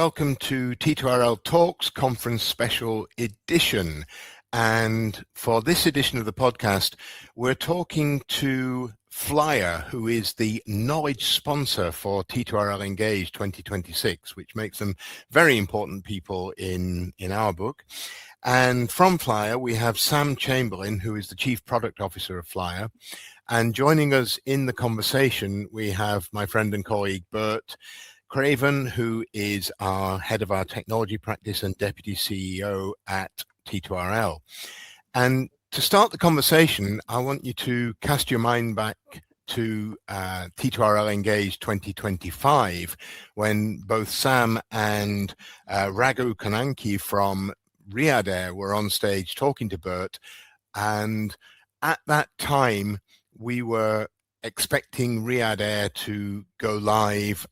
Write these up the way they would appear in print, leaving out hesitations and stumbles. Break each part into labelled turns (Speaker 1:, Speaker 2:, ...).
Speaker 1: welcome to T2RL Talks Conference Special Edition. And for this edition of the podcast, we're talking to FLYR, who is the knowledge sponsor for T2RL Engage 2026, which makes them very important people in our book. And from FLYR, we have Sam Chamberlain, who is the Chief Product Officer of FLYR. And joining us in the conversation, we have my friend and colleague, Bert, Craven, who is our head of our technology practice and deputy CEO at T2RL. And to start the conversation, I want you to cast your mind back to T2RL Engage 2025, when both Sam and Raghu Konanki from Riyadh Air were on stage talking to Bert. And at that time, we were expecting Riyadh Air to go live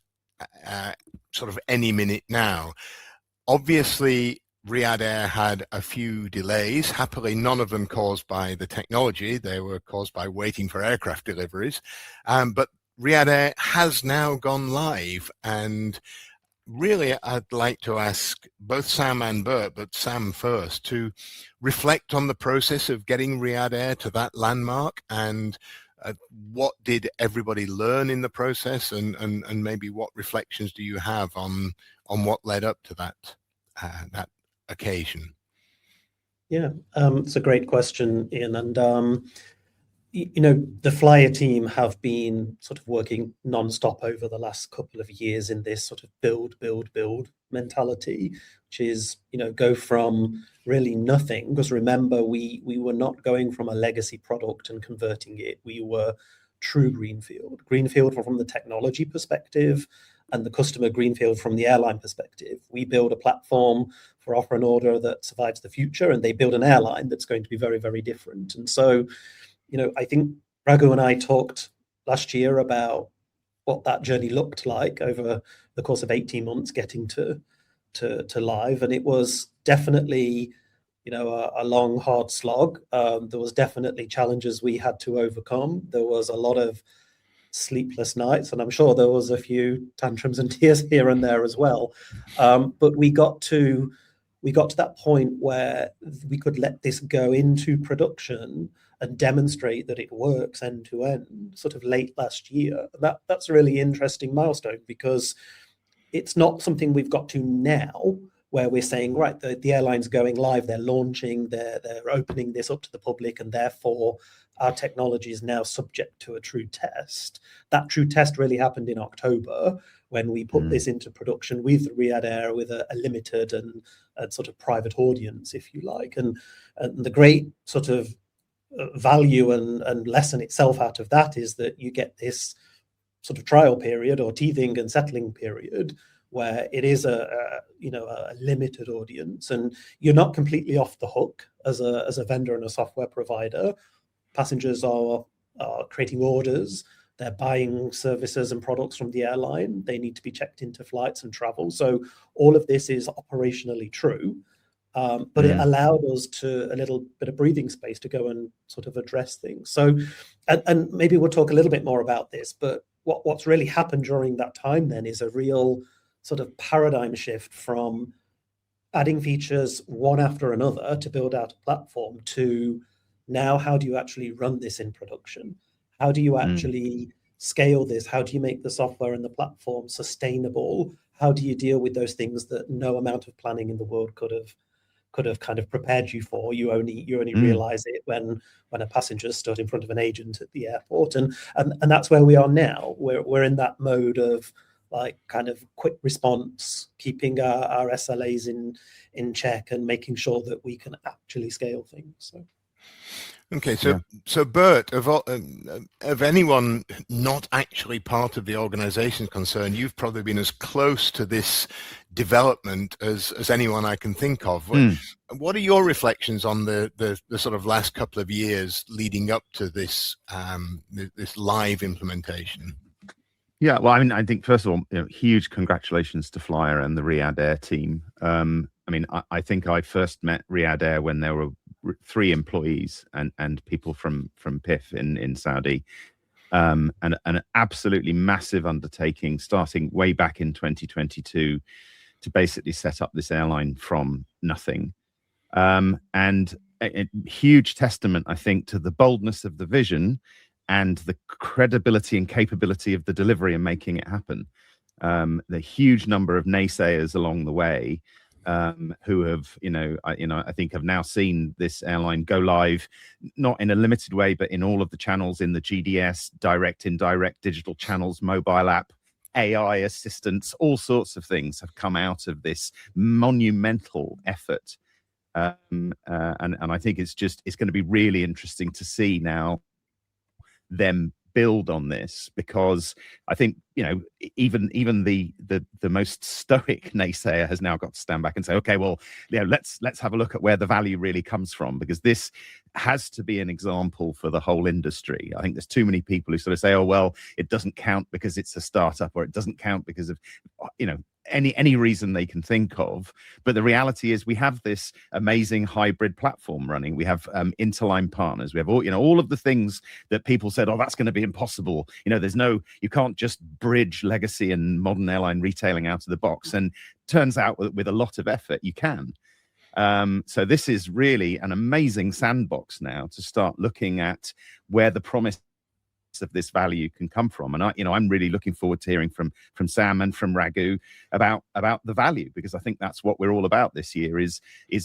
Speaker 1: sort of any minute now. Obviously, Riyadh Air had a few delays. Happily, none of them caused by the technology. They were caused by waiting for aircraft deliveries. But Riyadh Air has now gone live. And really, I'd like to ask both Sam and Bert, but Sam first, to reflect on the process of getting Riyadh Air to that landmark, and what did everybody learn in the process, and maybe what reflections do you have on what led up to that occasion?
Speaker 2: Yeah, it's a great question, Ian. And you know, the FLYR team have been sort of working non-stop over the last couple of years in this sort of build mentality, which is, you know, go from really nothing. Because remember, we were not going from a legacy product and converting it. We were true greenfield from the technology perspective, and the customer greenfield from the airline perspective. We build a platform for offer and order that survives the future, and they build an airline that's going to be very, very different. And so, you know, I think Raghu and I talked last year about what that journey looked like over the course of 18 months getting to live. And it was definitely, you know, a long, hard slog. There was definitely challenges we had to overcome. There was a lot of sleepless nights, and I'm sure there was a few tantrums and tears here and there as well. But we got to that point where we could let this go into production and demonstrate that it works end to end, sort of late last year. That's a really interesting milestone, because it's not something we've got to now, where we're saying, right, the airline's going live, they're launching, they're opening this up to the public, and therefore our technology is now subject to a true test. That true test really happened in October, when we put this into production with Riyadh Air, with a limited and sort of private audience, if you like. And the great sort of value and lesson itself out of that is that you get this sort of trial period or teething and settling period, where it is a limited audience, and you're not completely off the hook as a vendor and a software provider. Passengers are creating orders, they're buying services and products from the airline, they need to be checked into flights and travel. So all of this is operationally true, but it allowed us to a little bit of breathing space to go and sort of address things. So, and maybe we'll talk a little bit more about this, but what's really happened during that time then is a real sort of paradigm shift from adding features one after another to build out a platform, to now how do you actually run this in production? How do you actually scale this? How do you make the software and the platform sustainable? How do you deal with those things that no amount of planning in the world could have kind of prepared you for? You only realize it when a passenger stood in front of an agent at the airport, and that's where we are now. We're in that mode of like kind of quick response, keeping our SLAs in check, and making sure that we can actually scale things. So.
Speaker 1: Okay, so Bert, of anyone not actually part of the organization concerned, you've probably been as close to this development as anyone I can think of. What are your reflections on the sort of last couple of years leading up to this this live implementation?
Speaker 3: Yeah, well, I mean, I think first of all, huge congratulations to FLYR and the Riyadh Air team. I mean, I think I first met Riyadh Air when there were 3 employees and people from PIF in Saudi, and an absolutely massive undertaking starting way back in 2022 to basically set up this airline from nothing. And a huge testament, I think, to the boldness of the vision and the credibility and capability of the delivery and making it happen. The huge number of naysayers along the way who have, I think have now seen this airline go live, not in a limited way, but in all of the channels in the GDS, direct, indirect, digital channels, mobile app, AI assistance, all sorts of things have come out of this monumental effort. And I think it's going to be really interesting to see now them build on this, because I think even the most stoic naysayer has now got to stand back and say, okay, well, let's have a look at where the value really comes from, because this has to be an example for the whole industry. I think there's too many people who sort of say, oh well, it doesn't count because it's a startup, or it doesn't count because of any reason they can think of. But the reality is we have this amazing hybrid platform running. We have interline partners. We have all of the things that people said, oh, that's going to be impossible. You can't just bridge legacy and modern airline retailing out of the box. And turns out with a lot of effort, you can. So this is really an amazing sandbox now to start looking at where the promise of this value can come from. And I'm really looking forward to hearing from Sam and from Raghu about the value, because I think that's what we're all about this year. Is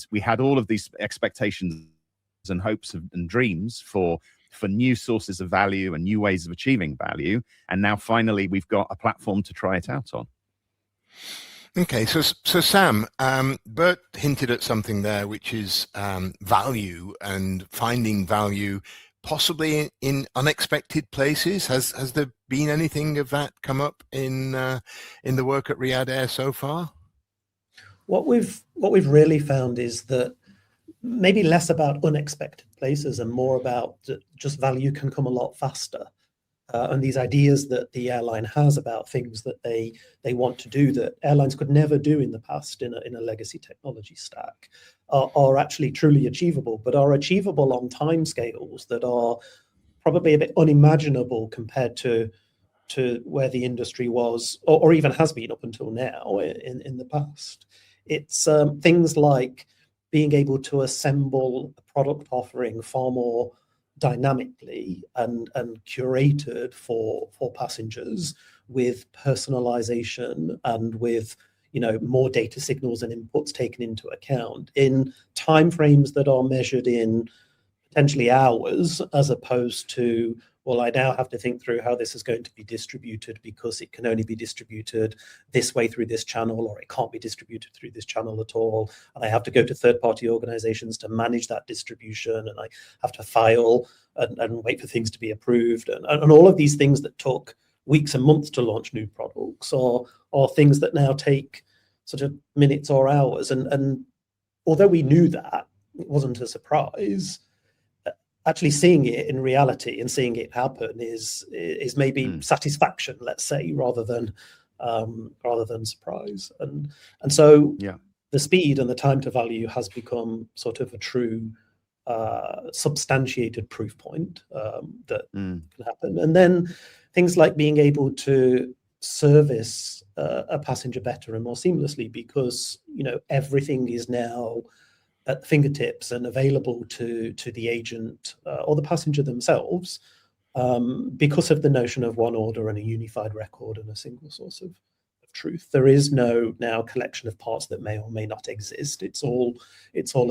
Speaker 3: we had all of these expectations and hopes and dreams for new sources of value and new ways of achieving value, and now finally we've got a platform to try it out on.
Speaker 1: Okay, so Sam, Bert hinted at something there, which is value and finding value possibly in unexpected places. Has there been anything of that come up in the work at Riyadh Air so far?
Speaker 2: What we've really found is that maybe less about unexpected places and more about just value can come a lot faster. And these ideas that the airline has about things that they want to do that airlines could never do in the past in a legacy technology stack are actually truly achievable, but are achievable on timescales that are probably a bit unimaginable compared to where the industry was or even has been up until now in the past. It's things like being able to assemble a product offering far more dynamically and curated for passengers, with personalization and with more data signals and inputs taken into account in timeframes that are measured in potentially hours, as opposed to, well, I now have to think through how this is going to be distributed because it can only be distributed this way through this channel, or it can't be distributed through this channel at all. And I have to go to third-party organizations to manage that distribution, and I have to file and wait for things to be approved. And all of these things that took weeks and months to launch new products are things that now take sort of minutes or hours. And although we knew that, it wasn't a surprise. Actually seeing it in reality and seeing it happen is maybe satisfaction, let's say, rather than surprise. And so the speed and the time to value has become sort of a true substantiated proof point that can happen. And then things like being able to service a passenger better and more seamlessly, because everything is now at fingertips and available to the agent or the passenger themselves, because of the notion of one order and a unified record and a single source of truth. There is no now collection of parts that may or may not exist. It's all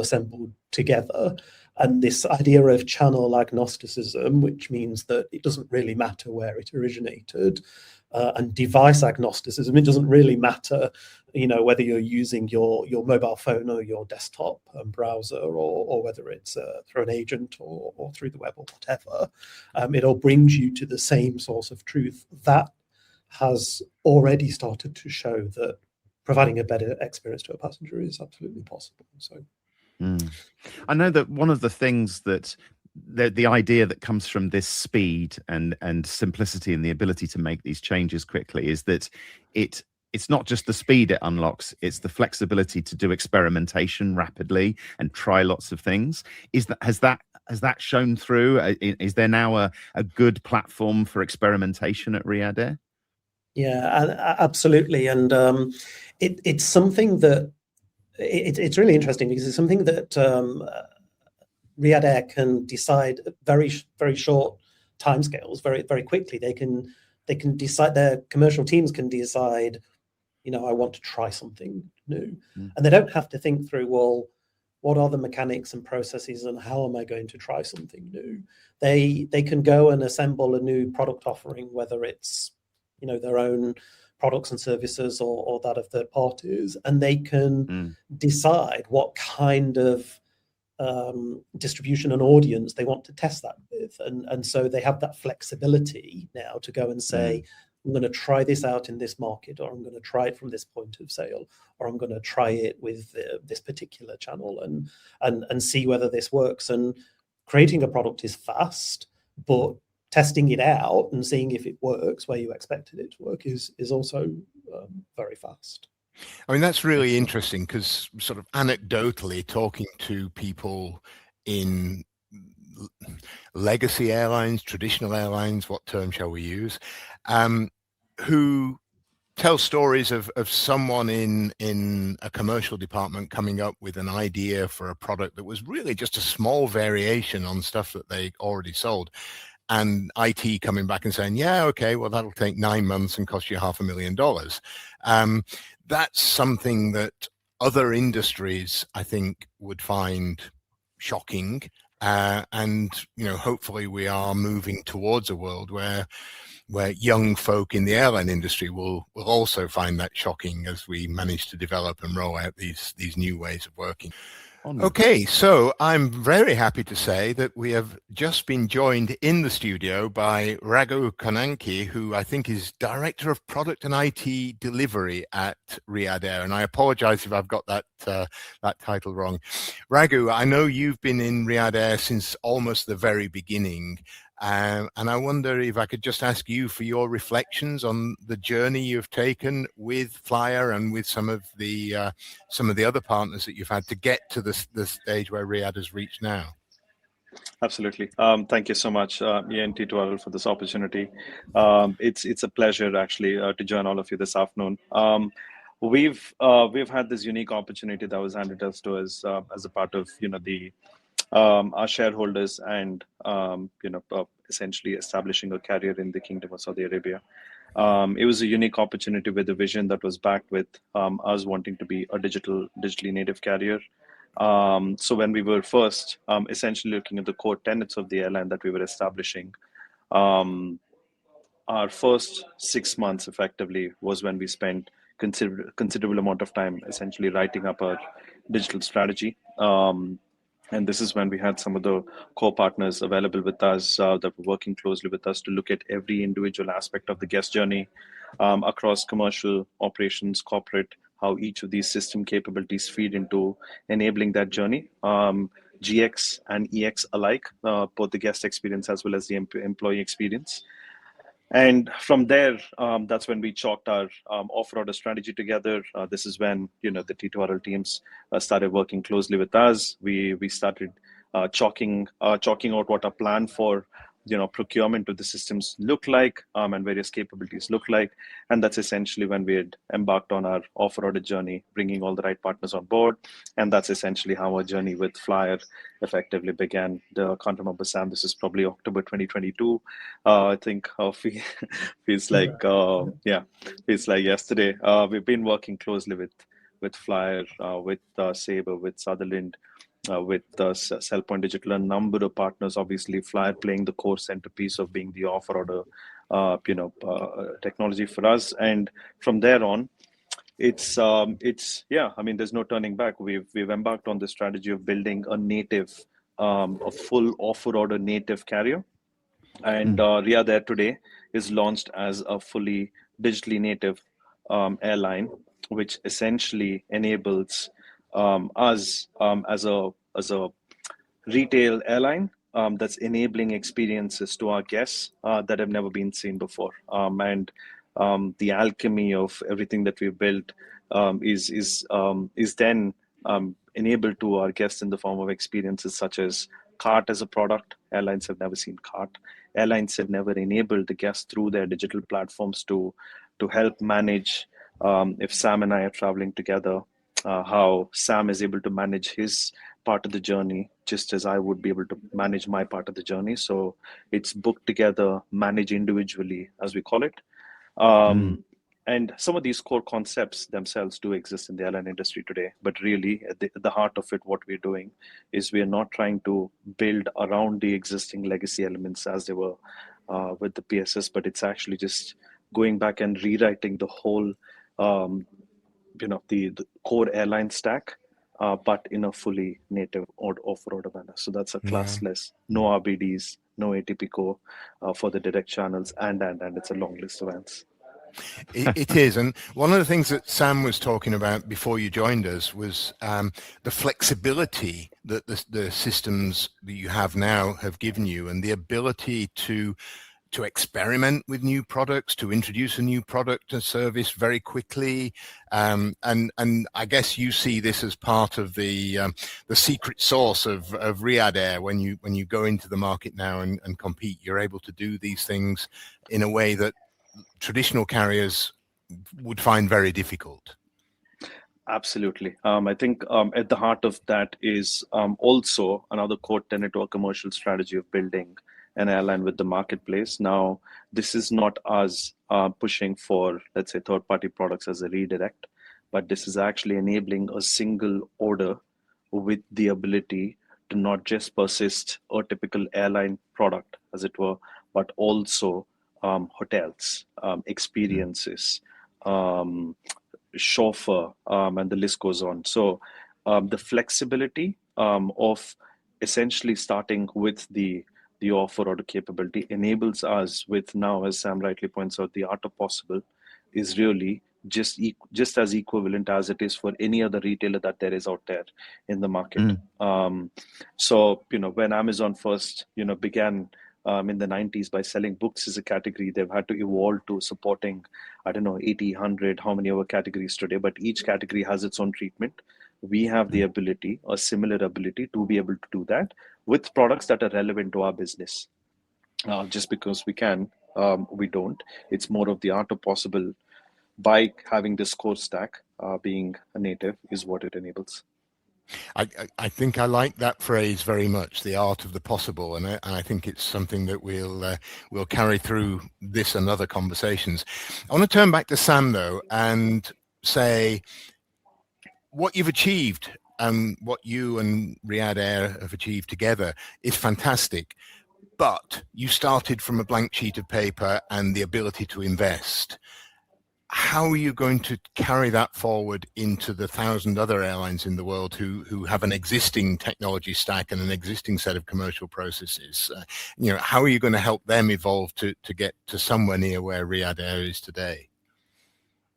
Speaker 2: assembled together. And this idea of channel agnosticism, which means that it doesn't really matter where it originated, and device agnosticism, it doesn't really matter, whether you're using your mobile phone or your desktop and browser, or whether it's through an agent or through the web or whatever. It all brings you to the same source of truth. That has already started to show that providing a better experience to a passenger is absolutely possible. So,
Speaker 3: I know that one of the things that the idea that comes from this speed and simplicity and the ability to make these changes quickly is that it's not just the speed it unlocks, it's the flexibility to do experimentation rapidly and try lots of things. Has that shown through? Is there now a good platform for experimentation at Riyadh Air?
Speaker 2: Yeah, absolutely. And it's something that it's really interesting because it's something that Riyadh Air can decide at very short timescales, very quickly. They can decide, their commercial teams can decide, I want to try something new. And they don't have to think through, well, what are the mechanics and processes and how am I going to try something new? They can go and assemble a new product offering, whether it's, their own products and services or that of third parties, and they can decide what kind of distribution and audience they want to test that with. And so they have that flexibility now to go and say, I'm going to try this out in this market, or I'm going to try it from this point of sale, or I'm going to try it with this particular channel and see whether this works. And creating a product is fast, but testing it out and seeing if it works where you expected it to work is also very fast.
Speaker 1: I mean, that's really interesting because sort of anecdotally talking to people in legacy airlines, traditional airlines, what term shall we use, who tell stories of someone in a commercial department coming up with an idea for a product that was really just a small variation on stuff that they already sold. And IT coming back and saying, yeah, okay, well, that'll take 9 months and cost you $500,000. That's something that other industries, I think, would find shocking. And, hopefully we are moving towards a world where young folk in the airline industry will also find that shocking as we manage to develop and roll out these new ways of working. Okay, so I'm very happy to say that we have just been joined in the studio by Konanki, who I think is Director of Product and IT Delivery at Riyadh Air. And I apologize if I've got that title wrong. Raghu, I know you've been in Riyadh Air since almost the very beginning. And I wonder if I could just ask you for your reflections on the journey you've taken with FLYR and with some of the other partners that you've had to get to the stage where Riyadh has reached now.
Speaker 4: Absolutely. Thank you so much, Ian T12, for this opportunity. It's a pleasure actually to join all of you this afternoon. We've had this unique opportunity that was handed us to us as a part of our shareholders and essentially establishing a carrier in the Kingdom of Saudi Arabia. It was a unique opportunity with a vision that was backed with us wanting to be a digitally native carrier. So when we were first essentially looking at the core tenets of the airline that we were establishing, our first 6 months effectively was when we spent considerable amount of time essentially writing up our digital strategy. And this is when we had some of the core partners available with us that were working closely with us to look at every individual aspect of the guest journey across commercial, operations, corporate, how each of these system capabilities feed into enabling that journey. GX and EX alike, both the guest experience as well as the employee experience. And from there, that's when we chalked our offer order strategy together. This is when the T2RL teams started working closely with us. We started chalking out what our plan for procurement of the systems look like and various capabilities look like. And that's essentially when we had embarked on our offer order journey, bringing all the right partners on board. And that's essentially how our journey with FLYR effectively began. I can't remember, Sam, this is probably October 2022. I think feels like yesterday. We've been working closely with FLYR, with Sabre, with Sutherland, with Cellpoint Digital, a number of partners, obviously FLYR playing the core centerpiece of being the offer order technology for us. And from there on, there's no turning back. We've embarked on the strategy of building a full offer order native carrier. And Riyadh Air today is launched as a fully digitally native airline, which essentially enables us as a retail airline that's enabling experiences to our guests that have never been seen before. And the alchemy of everything that we've built is then enabled to our guests in the form of experiences such as cart as a product. Airlines have never seen cart. Airlines have never enabled the guests through their digital platforms to to help manage, if Sam and I are traveling together, how Sam is able to manage his part of the journey just as I would be able to manage my part of the journey. So it's booked together, manage individually, as we call it. And some of these core concepts themselves do exist in the airline industry today. But really, at the heart of it, what we're doing is we're not trying to build around the existing legacy elements as they were with the PSS, but it's actually just going back and rewriting the whole, the core airline stack, but in a fully native offer order manner. So that's a classless, no RBDs, no ATPCO for the direct channels, and it's a long list of ends.
Speaker 1: It is. And one of the things that Sam was talking about before you joined us was the flexibility that the systems that you have now have given you, and the ability to experiment with new products, to introduce a new product and service very quickly. And I guess you see this as part of the secret sauce of Riyadh Air. When you go into the market now and compete, you're able to do these things in a way that traditional carriers would find very difficult.
Speaker 4: Absolutely. I think at the heart of that is also another core tenet to our commercial strategy of building an airline with the marketplace. Now, this is not us pushing for, let's say, third-party products as a redirect, but this is actually enabling a single order with the ability to not just persist a typical airline product, as it were, but also hotels, experiences, chauffeur, and the list goes on. So the flexibility of essentially starting with the offer order capability enables us with now, as Sam rightly points out, the art of possible is really just as equivalent as it is for any other retailer that there is out there in the market. So, when Amazon first, began in the 90s by selling books as a category, they've had to evolve to supporting, 80, 100, how many other categories today, but each category has its own treatment. We have the ability, a similar ability, to be able to do that with products that are relevant to our business. Just because we can, we don't. It's more of the art of possible by having this core stack being a native is what it enables.
Speaker 1: I think I like that phrase very much, the art of the possible, and I think it's something that we'll carry through this and other conversations. I want to turn back to Sam though and say what you've achieved and what you and Riyadh Air have achieved together is fantastic, but you started from a blank sheet of paper and the ability to invest. How are you going to carry that forward into the 1,000 other airlines in the world who have an existing technology stack and an existing set of commercial processes? How are you going to help them evolve to get to somewhere near where Riyadh Air is today?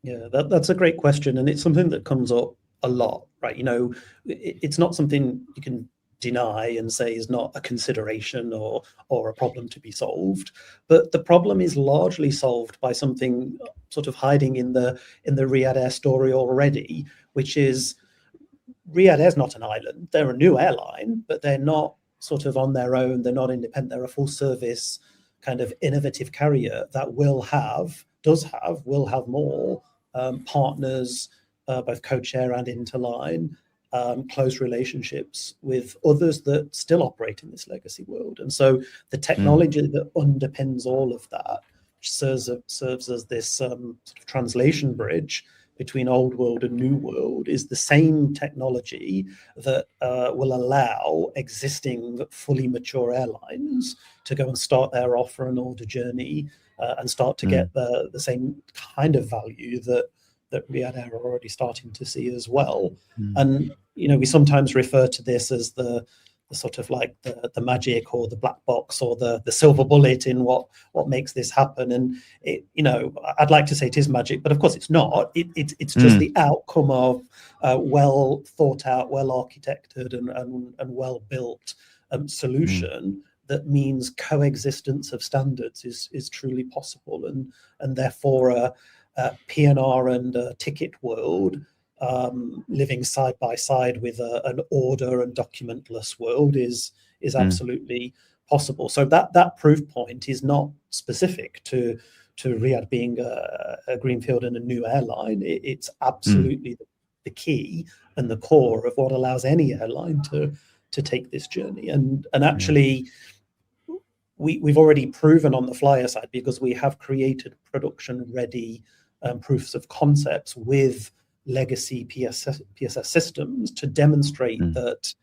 Speaker 2: Yeah, that's a great question, and it's something that comes up a lot, right? It's not something you can deny and say is not a consideration or a problem to be solved, but the problem is largely solved by something sort of hiding in the Riyadh Air story already, which is Riyadh Air's not an island. They're a new airline, but they're not sort of on their own. They're not independent. They're a full service kind of innovative carrier that will have more partners, both codeshare and interline, close relationships with others that still operate in this legacy world. And so the technology that underpins all of that serves as this sort of translation bridge between old world and new world, is the same technology that will allow existing fully mature airlines to go and start their offer and order journey and start to get the same kind of value that Riyadh Air are already starting to see as well. And we sometimes refer to this as the sort of like the magic or the black box or the silver bullet in what makes this happen. And I'd like to say it is magic, but of course it's not. It's just the outcome of well thought out, well architected and well built solution that means coexistence of standards is truly possible, and therefore a PNR and a ticket world living side by side with an order and documentless world is absolutely possible. So that proof point is not specific to Riyadh being a greenfield and a new airline, it's absolutely the key and the core of what allows any airline to take this journey. And actually, we've already proven on the FLYR side, because we have created production-ready proofs of concepts with legacy PSS systems to demonstrate that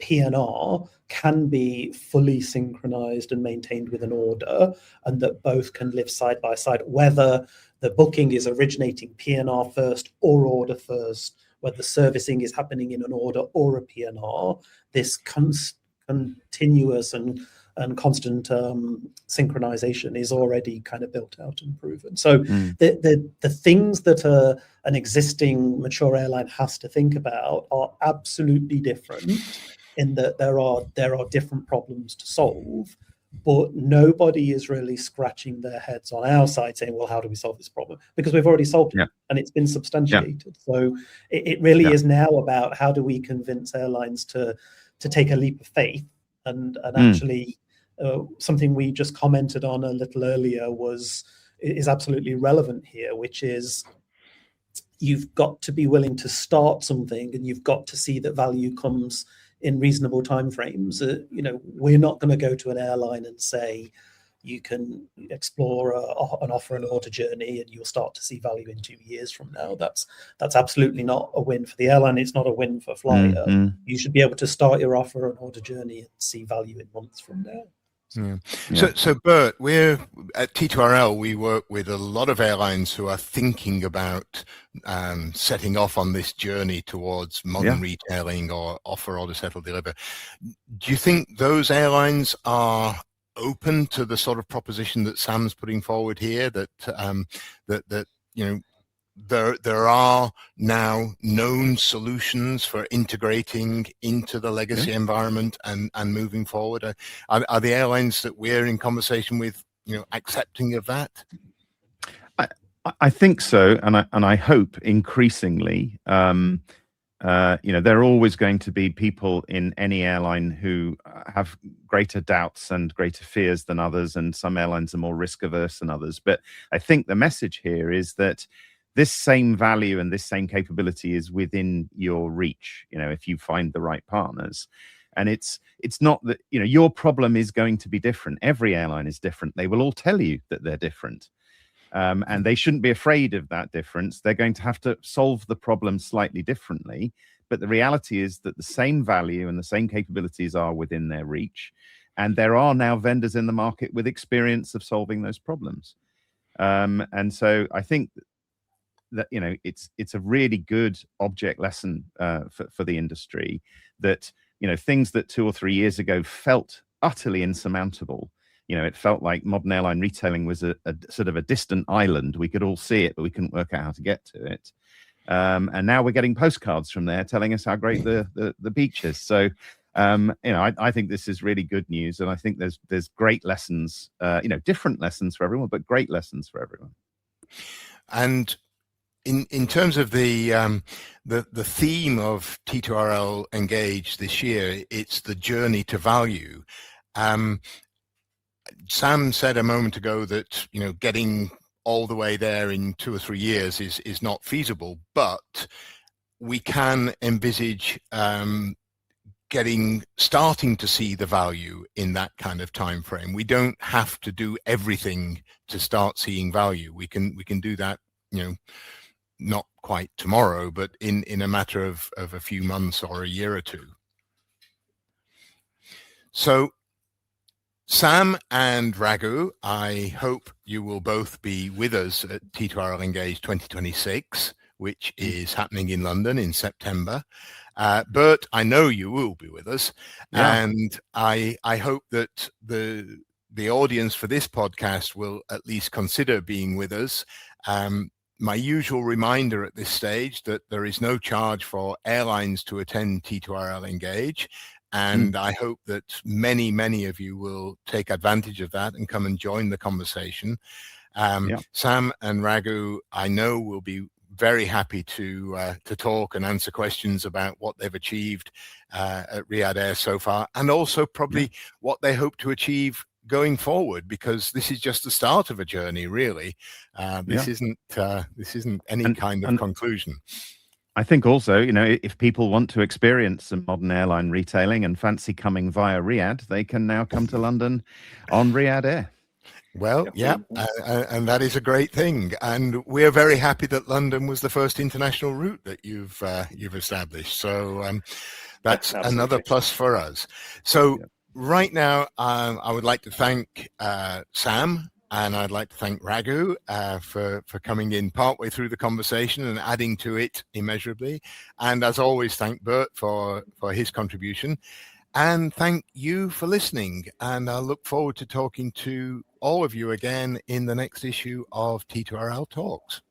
Speaker 2: PNR can be fully synchronized and maintained with an order, and that both can live side by side, whether the booking is originating PNR first or order first, whether servicing is happening in an order or a PNR. This continuous and constant synchronization is already kind of built out and proven. So the things that an existing mature airline has to think about are absolutely different, in that there are different problems to solve, but nobody is really scratching their heads on our side saying, well, how do we solve this problem? Because we've already solved it and it's been substantiated. So it really is now about how do we convince airlines to take a leap of faith. And actually, something we just commented on a little earlier is absolutely relevant here, which is you've got to be willing to start something, and you've got to see that value comes in reasonable timeframes. We're not going to go to an airline and say you can explore an offer and order journey and you'll start to see value in 2 years from now. That's absolutely not a win for the airline. It's not a win for FLYR. You should be able to start your offer and order journey and see value in months from now.
Speaker 1: So Bert, we're at T2RL. We work with a lot of airlines who are thinking about setting off on this journey towards modern retailing or offer, order, settle, deliver. Do you think those airlines are open to the sort of proposition that Sam's putting forward here? That there are now known solutions for integrating into the legacy environment and moving forward. Are the airlines that we're in conversation with, accepting of that?
Speaker 3: I think so, and I hope increasingly. There are always going to be people in any airline who have greater doubts and greater fears than others, and some airlines are more risk averse than others. But I think the message here is that this same value and this same capability is within your reach, if you find the right partners. And it's not that, your problem is going to be different. Every airline is different. They will all tell you that they're different. And they shouldn't be afraid of that difference. They're going to have to solve the problem slightly differently. But the reality is that the same value and the same capabilities are within their reach. And there are now vendors in the market with experience of solving those problems. And so I think that, it's a really good object lesson for the industry, that, things that 2 or 3 years ago felt utterly insurmountable. It felt like modern airline retailing was a sort of a distant island. We could all see it, but we couldn't work out how to get to it. And now we're getting postcards from there telling us how great the beach is. So, I think this is really good news. And I think there's great lessons, different lessons for everyone, but great lessons for everyone. And
Speaker 1: in terms of the theme of T2RL Engage this year, it's the journey to value. Sam said a moment ago that getting all the way there in 2 or 3 years is not feasible, but we can envisage starting to see the value in that kind of time frame. We don't have to do everything to start seeing value. We can do that, not quite tomorrow, but in a matter of a few months or a year or two. So Sam and Raghu, I hope you will both be with us at T2RL Engage 2026, which is happening in London in September. Bert, I know you will be with us, and I hope that the audience for this podcast will at least consider being with us. My usual reminder at this stage that there is no charge for airlines to attend T2RL Engage. And I hope that many of you will take advantage of that and come and join the conversation. Sam and Raghu, I know, will be very happy to talk and answer questions about what they've achieved at Riyadh Air so far, and also probably what they hope to achieve going forward, because this is just the start of a journey, really. This isn't any kind of conclusion.
Speaker 3: I think also, if people want to experience some modern airline retailing and fancy coming via Riyadh, they can now come to London on Riyadh Air.
Speaker 1: Well, yeah, and that is a great thing. And we're very happy that London was the first international route that you've established. So that's another plus for us. So right now, I would like to thank Sam, and I'd like to thank Raghu for coming in partway through the conversation and adding to it immeasurably. And as always, thank Bert for his contribution. And thank you for listening. And I look forward to talking to all of you again in the next issue of T2RL Talks.